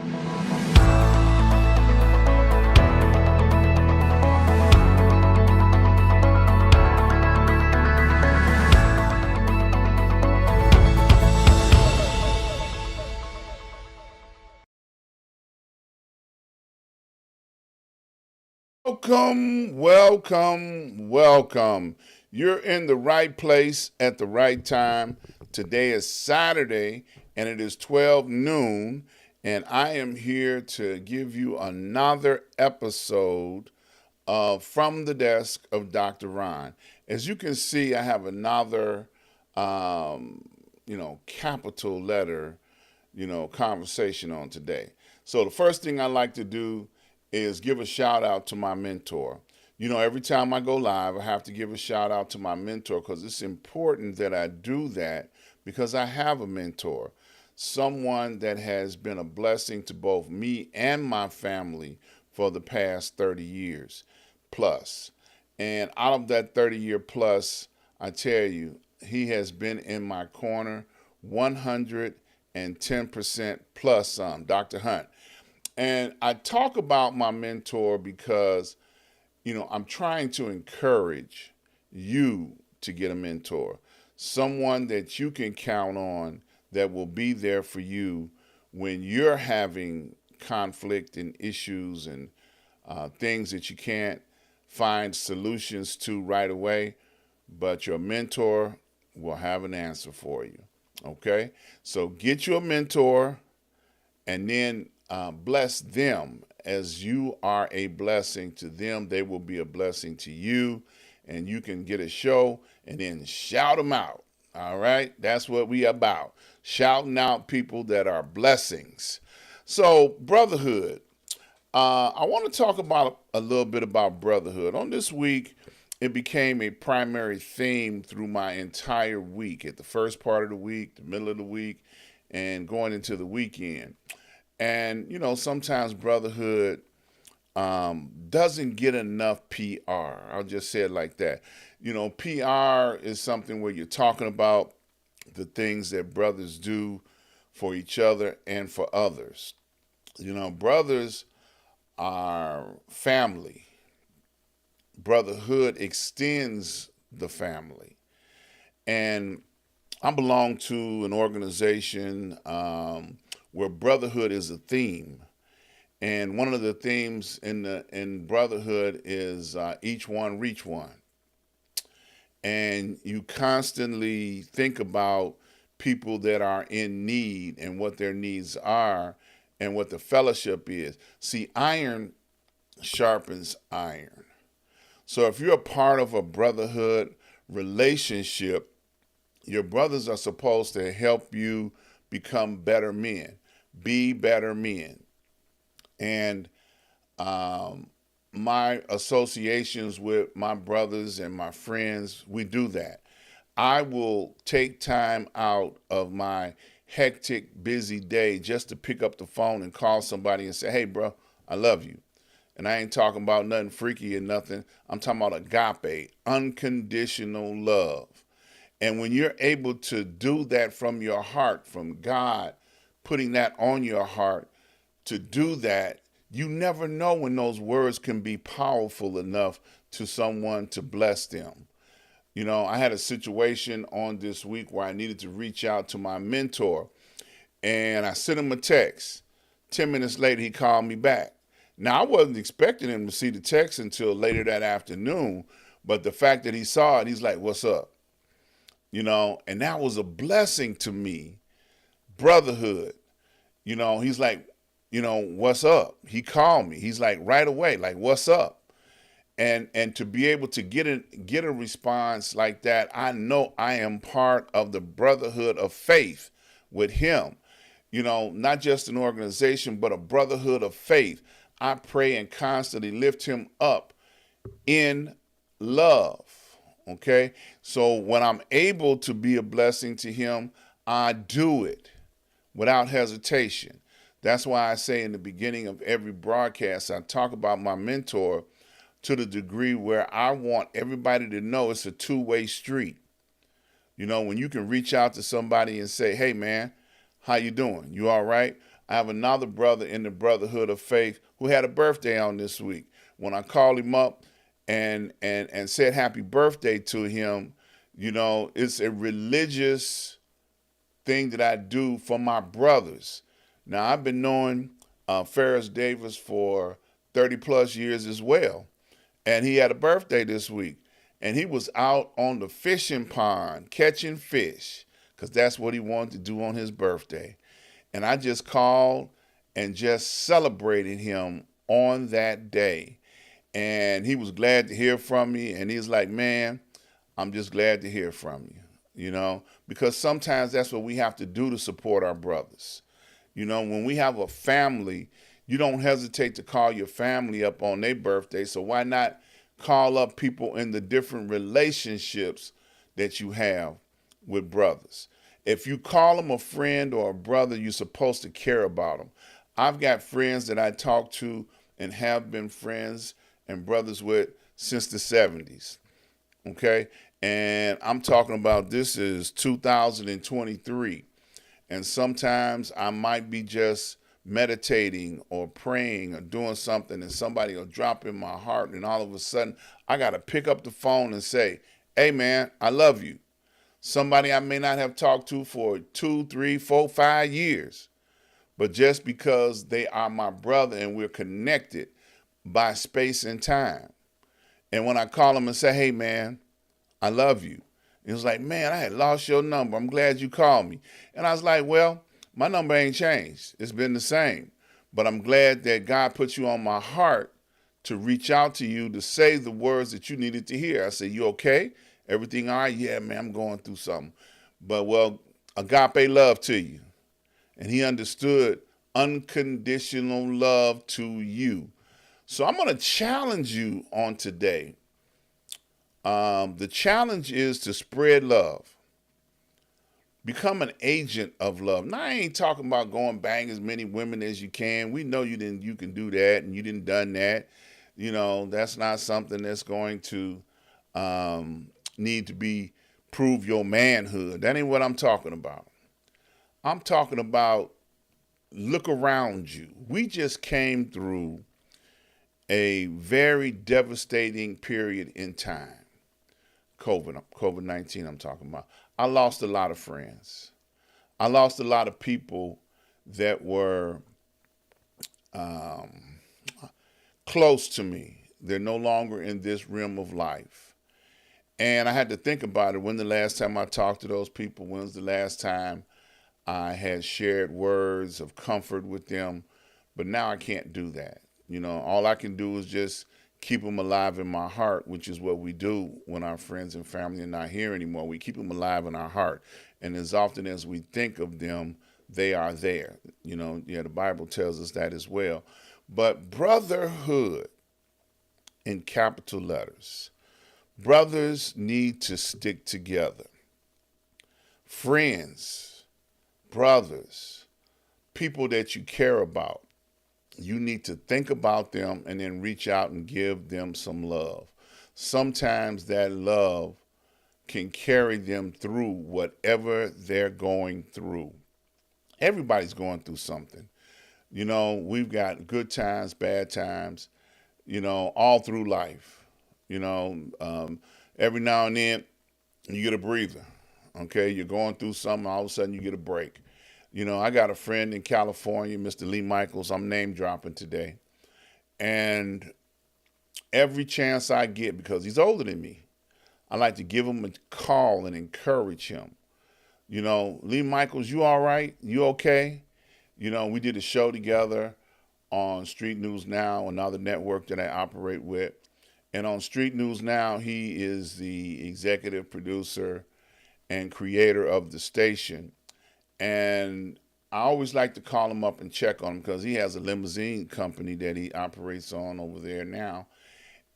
Welcome, welcome, welcome. You're in the right place at the right time. Today is Saturday and it is 12 noon, and I am here to give you another episode of From the Desk of Dr. Ron. As you can see, I have another, capital letter, conversation on today. So the first thing I like to do is give a shout out to my mentor. Every time I go live, I have to give a shout out to my mentor because it's important that I do that because I have a mentor, someone that has been a blessing to both me and my family for the past 30 years plus. And out of that 30-year plus, I tell you, he has been in my corner 110% plus some, Dr. Hunt. And I talk about my mentor because, I'm trying to encourage you to get a mentor, someone that you can count on that will be there for you when you're having conflict and issues and things that you can't find solutions to right away, but your mentor will have an answer for you. Okay? So get you a mentor and then bless them as you are a blessing to them. They will be a blessing to you, and you can get a show and then shout them out. All right? That's what we about. Shouting out people that are blessings. So, brotherhood. I want to talk about a little bit about brotherhood. On this week, it became a primary theme through my entire week. At the first part of the week, the middle of the week, and going into the weekend. And, sometimes brotherhood doesn't get enough PR. I'll just say it like that. PR is something where you're talking about the things that brothers do for each other and for others. Brothers are family. Brotherhood extends the family. And I belong to an organization where brotherhood is a theme. And one of the themes in brotherhood is each one reach one. And you constantly think about people that are in need and what their needs are and what the fellowship is. See, iron sharpens iron. So if you're a part of a brotherhood relationship, your brothers are supposed to help you become better men, be better men. And my associations with my brothers and my friends, we do that. I will take time out of my hectic, busy day just to pick up the phone and call somebody and say, hey, bro, I love you. And I ain't talking about nothing freaky or nothing. I'm talking about agape, unconditional love. And when you're able to do that from your heart, from God putting that on your heart to do that, you never know when those words can be powerful enough to someone to bless them. I had a situation on this week where I needed to reach out to my mentor, and I sent him a text. 10 minutes later, he called me back. Now, I wasn't expecting him to see the text until later that afternoon, but the fact that he saw it, he's like, what's up? And that was a blessing to me. Brotherhood. He's like, what's up? He called me. He's like, right away, like, what's up? And to be able to get a response like that, I know I am part of the brotherhood of faith with him. Not just an organization, but a brotherhood of faith. I pray and constantly lift him up in love. Okay? So when I'm able to be a blessing to him, I do it without hesitation. That's why I say in the beginning of every broadcast, I talk about my mentor to the degree where I want everybody to know it's a two-way street. When you can reach out to somebody and say, hey, man, how you doing? You all right? I have another brother in the Brotherhood of Faith who had a birthday on this week. When I called him up and said happy birthday to him, it's a religious thing that I do for my brothers. Now, I've been knowing Ferris Davis for 30 plus years as well. And he had a birthday this week. And he was out on the fishing pond catching fish because that's what he wanted to do on his birthday. And I just called and just celebrated him on that day. And he was glad to hear from me. And he's like, man, I'm just glad to hear from you, because sometimes that's what we have to do to support our brothers. When we have a family, you don't hesitate to call your family up on their birthday. So why not call up people in the different relationships that you have with brothers? If you call them a friend or a brother, you're supposed to care about them. I've got friends that I talk to and have been friends and brothers with since the 70s. Okay? And I'm talking about this is 2023. And sometimes I might be just meditating or praying or doing something and somebody will drop in my heart and all of a sudden I got to pick up the phone and say, hey man, I love you. Somebody I may not have talked to for 2, 3, 4, 5 years, but just because they are my brother and we're connected by space and time. And when I call them and say, hey man, I love you. It was like, man, I had lost your number. I'm glad you called me. And I was like, well, my number ain't changed. It's been the same. But I'm glad that God put you on my heart to reach out to you to say the words that you needed to hear. I said, you okay? Everything all right? Yeah, man, I'm going through something. But, well, agape love to you. And he understood unconditional love to you. So I'm going to challenge you on today. The challenge is to spread love. Become an agent of love. Now, I ain't talking about going bang as many women as you can. We know you can do that and you didn't done that. That's not something that's going to need to be prove your manhood. That ain't what I'm talking about. I'm talking about look around you. We just came through a very devastating period in time. COVID-19 I'm talking about. I lost a lot of friends. I lost a lot of people that were close to me. They're no longer in this realm of life. And I had to think about it. When the last time I talked to those people? When's the last time I had shared words of comfort with them? But now I can't do that. All I can do is just keep them alive in my heart, which is what we do when our friends and family are not here anymore. We keep them alive in our heart. And as often as we think of them, they are there. The Bible tells us that as well. But brotherhood in capital letters. Brothers need to stick together. Friends, brothers, people that you care about. You need to think about them and then reach out and give them some love. Sometimes that love can carry them through whatever they're going through. Everybody's going through something. We've got good times, bad times, all through life. Every now and then you get a breather. Okay, you're going through something, all of a sudden you get a break. I got a friend in California, Mr. Lee Michaels. I'm name dropping today. And every chance I get, because he's older than me, I like to give him a call and encourage him. Lee Michaels, you all right? You okay? We did a show together on Street News Now, another network that I operate with. And on Street News Now, he is the executive producer and creator of the station. And I always like to call him up and check on him because he has a limousine company that he operates on over there now.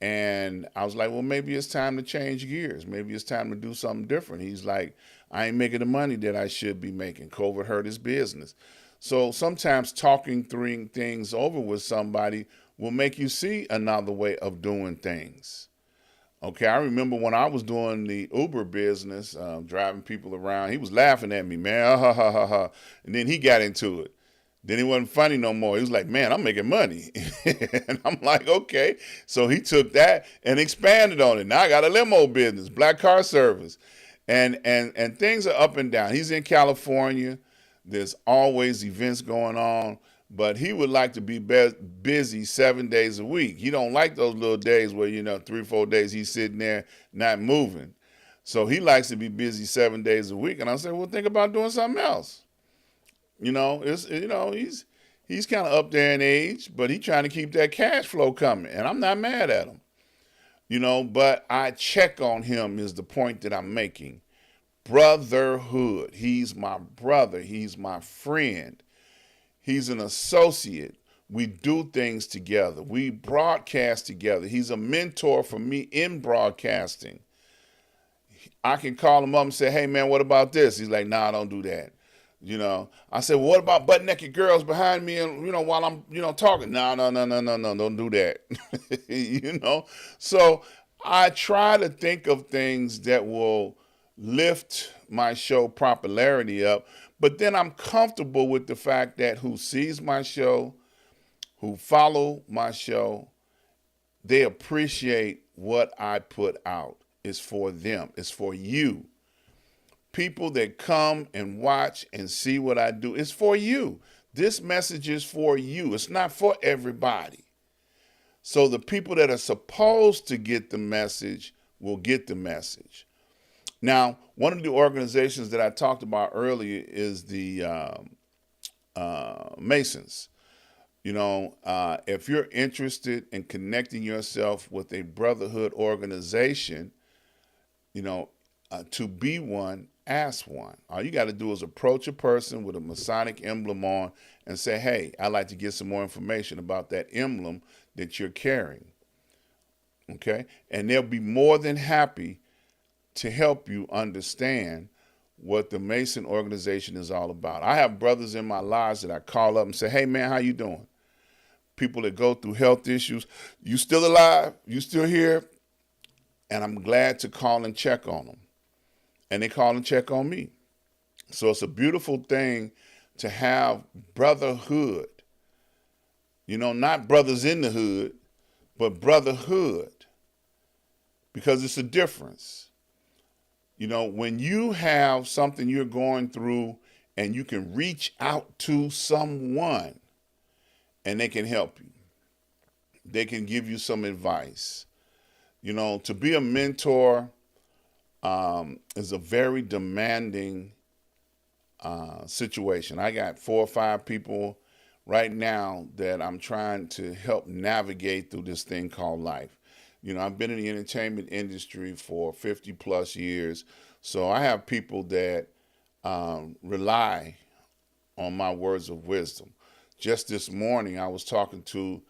And I was like, well, maybe it's time to change gears. Maybe it's time to do something different. He's like, I ain't making the money that I should be making. COVID hurt his business. So sometimes talking things over with somebody will make you see another way of doing things. Okay, I remember when I was doing the Uber business, driving people around, he was laughing at me, man, ha, ha, ha, ha. And then he got into it. Then he wasn't funny no more. He was like, man, I'm making money. And I'm like, okay. So he took that and expanded on it. Now I got a limo business, black car service. And things are up and down. He's in California. There's always events going on. But he would like to be busy 7 days a week. He don't like those little days where, 3 or 4 days he's sitting there not moving. So he likes to be busy 7 days a week. And I said, well, think about doing something else. He's kind of up there in age, but he's trying to keep that cash flow coming, and I'm not mad at him. But I check on him is the point that I'm making. Brotherhood. He's my brother. He's my friend. He's an associate. We do things together. We broadcast together. He's a mentor for me in broadcasting. I can call him up and say, hey, man, what about this? He's like, nah, don't do that. I said, well, what about butt naked girls behind me and, while I'm, talking? No, don't do that. So I try to think of things that will lift my show popularity up, but then I'm comfortable with the fact that who sees my show, who follow my show, they appreciate what I put out. It's for them. It's for you. People that come and watch and see what I do, it's for you. This message is for you. It's not for everybody. So the people that are supposed to get the message will get the message. Now, one of the organizations that I talked about earlier is the Masons. If you're interested in connecting yourself with a brotherhood organization, to be one, ask one. All you got to do is approach a person with a Masonic emblem on and say, hey, I'd like to get some more information about that emblem that you're carrying. Okay? And they'll be more than happy to help you understand what the Mason organization is all about. I have brothers in my lives that I call up and say, hey, man, how you doing? People that go through health issues. You still alive? You still here? And I'm glad to call and check on them. And they call and check on me. So it's a beautiful thing to have brotherhood. Not brothers in the hood, but brotherhood. Because it's a difference. When you have something you're going through and you can reach out to someone and they can help you. They can give you some advice. To be a mentor is a very demanding situation. I got 4 or 5 people right now that I'm trying to help navigate through this thing called life. I've been in the entertainment industry for 50 plus years, so I have people that rely on my words of wisdom. Just this morning, I was talking to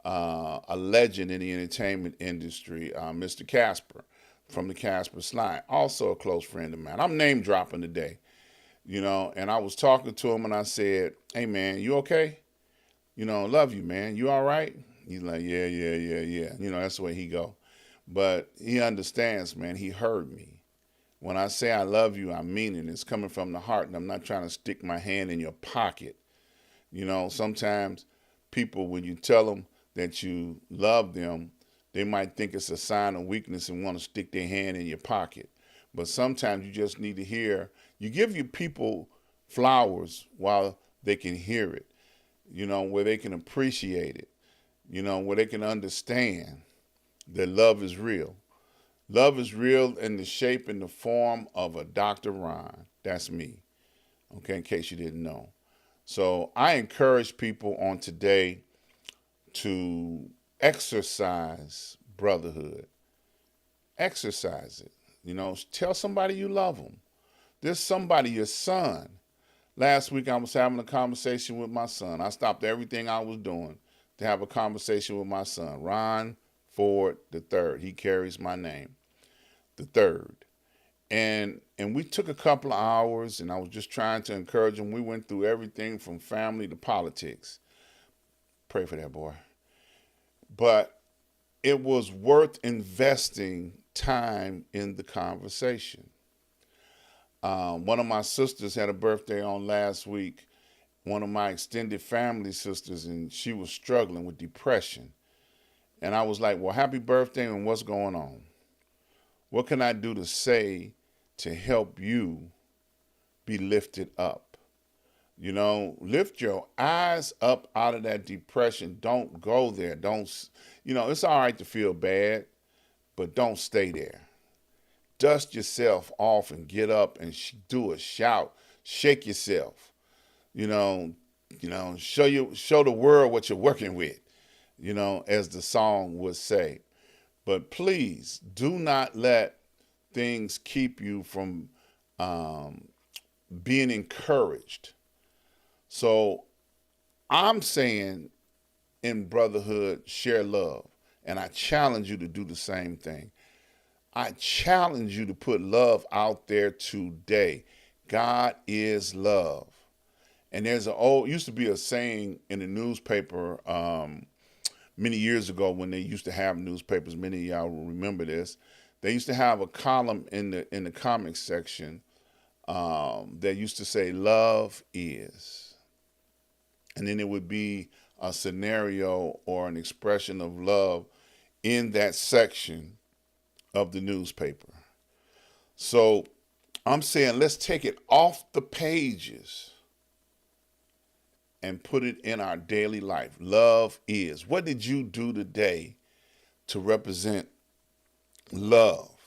a legend in the entertainment industry, Mr. Casper from the Casper Slide, also a close friend of mine. I'm name dropping today, and I was talking to him and I said, hey man, you okay? Love you, man. You all right? He's like, yeah. That's the way he go. But he understands, man. He heard me. When I say I love you, I mean it. It's coming from the heart, and I'm not trying to stick my hand in your pocket. Sometimes people, when you tell them that you love them, they might think it's a sign of weakness and want to stick their hand in your pocket. But sometimes you just need to hear. You give your people flowers while they can hear it, where they can appreciate it, where they can understand that love is real. Love is real in the shape and the form of a Dr. Ron. That's me, okay, in case you didn't know. So I encourage people on today to exercise brotherhood. Exercise it. Tell somebody you love them. There's somebody, your son. Last week I was having a conversation with my son. I stopped everything I was doing to have a conversation with my son, Ron Ford III. He carries my name, the third. And we took a couple of hours, and I was just trying to encourage him. We went through everything from family to politics. Pray for that boy. But it was worth investing time in the conversation. One of my sisters had a birthday on last week, one of my extended family sisters, and she was struggling with depression. And I was like, well, happy birthday, and what's going on? What can I do to say to help you be lifted up? You know, lift your eyes up out of that depression. Don't go there. Don't, it's all right to feel bad, but don't stay there. Dust yourself off and get up and do a shout. Shake yourself. You know, show the world what you're working with, as the song would say. But please do not let things keep you from being encouraged. So I'm saying in brotherhood, share love. And I challenge you to do the same thing. I challenge you to put love out there today. God is love. And there's used to be a saying in the newspaper many years ago when they used to have newspapers. Many of y'all will remember this. They used to have a column in the comics section that used to say, "Love is," and then it would be a scenario or an expression of love in that section of the newspaper. So I'm saying let's take it off the pages and put it in our daily life. Love is. What did you do today to represent love?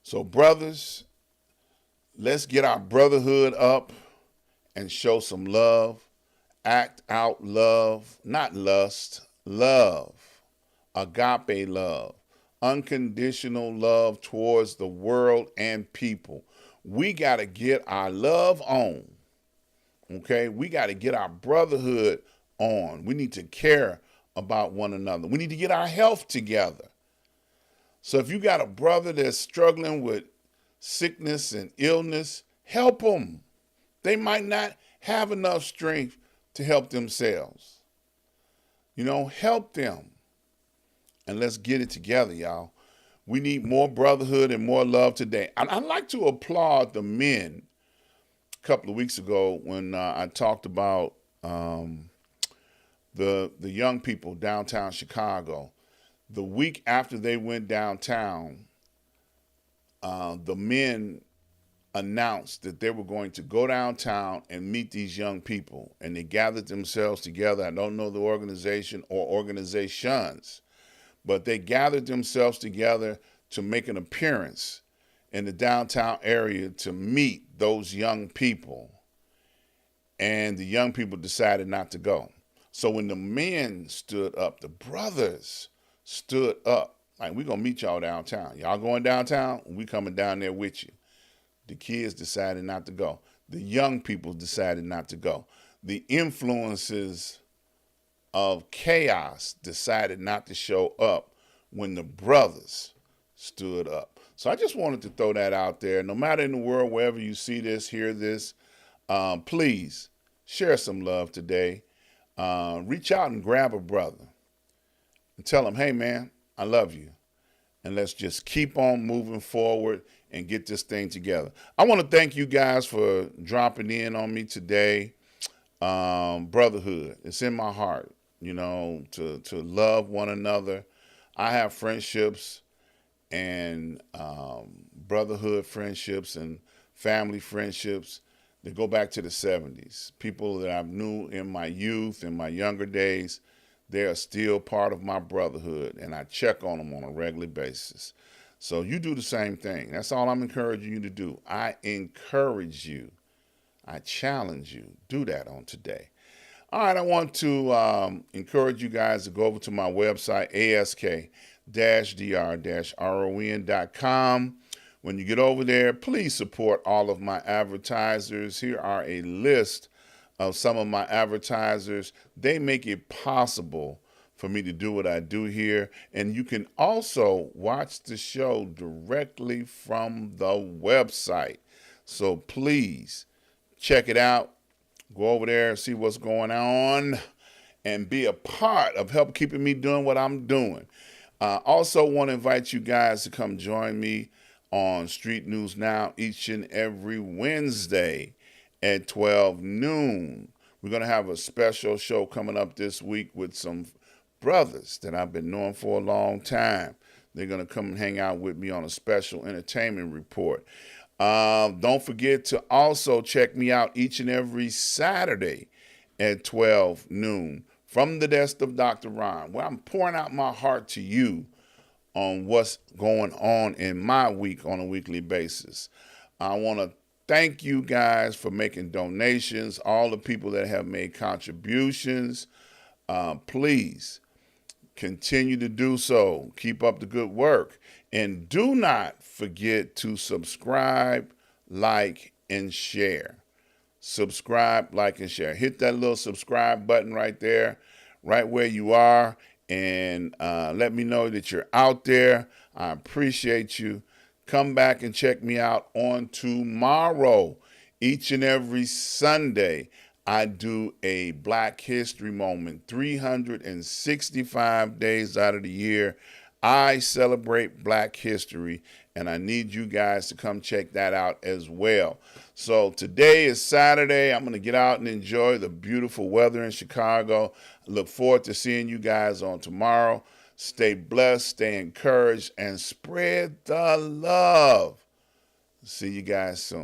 So brothers, let's get our brotherhood up and show some love. Act out love, not lust, love. Agape love. Unconditional love towards the world and people. We got to get our love on. Okay? We got to get our brotherhood on. We need to care about one another. We need to get our health together. So if you got a brother that's struggling with sickness and illness, help them. They might not have enough strength to help themselves. Help them. And let's get it together, y'all. We need more brotherhood and more love today. I'd like to applaud the men a couple of weeks ago when I talked about the young people downtown Chicago. The week after they went downtown, the men announced that they were going to go downtown and meet these young people. And they gathered themselves together. I don't know the organization or organizations, but they gathered themselves together to make an appearance in the downtown area to meet those young people. And the young people decided not to go. So when the men stood up, the brothers stood up. Like, we're going to meet y'all downtown. Y'all going downtown? We coming down there with you. The kids decided not to go. The young people decided not to go. The influences of chaos decided not to show up when the brothers stood up. So I just wanted to throw that out there. No matter in the world, wherever you see this, hear this, please share some love today. Reach out and grab a brother and tell him, hey, man, I love you. And let's just keep on moving forward and get this thing together. I want to thank you guys for dropping in on me today. Brotherhood, it's in my heart, to love one another. I have friendships and brotherhood friendships and family friendships that go back to the 70s. People that I knew in my youth, in my younger days, they are still part of my brotherhood, and I check on them on a regular basis. So you do the same thing. That's all I'm encouraging you to do. I encourage you. I challenge you. Do that on today. All right, I want to encourage you guys to go over to my website, ask-dr-ron.com. When you get over there, please support all of my advertisers. Here are a list of some of my advertisers. They make it possible for me to do what I do here. And you can also watch the show directly from the website. So please check it out. Go over there, see what's going on, and be a part of help keeping me doing what I'm doing. Also want to invite you guys to come join me on Street News Now each and every Wednesday at 12 noon. We're going to have a special show coming up this week with some brothers that I've been knowing for a long time. They're going to come and hang out with me on a special entertainment report. Don't forget to also check me out each and every Saturday at 12 noon from the desk of Dr. Ron, where I'm pouring out my heart to you on what's going on in my week on a weekly basis. I want to thank you guys for making donations, all the people that have made contributions. Please continue to do so. Keep up the good work. And do not forget to subscribe, like, and share. Subscribe, like, and share. Hit that little subscribe button right there, right where you are, and let me know that you're out there. I appreciate you. Come back and check me out on tomorrow. Each and every Sunday, I do a Black History Moment. 365 days out of the year, I celebrate Black history, and I need you guys to come check that out as well. So today is Saturday. I'm going to get out and enjoy the beautiful weather in Chicago. I look forward to seeing you guys on tomorrow. Stay blessed, stay encouraged, and spread the love. See you guys soon.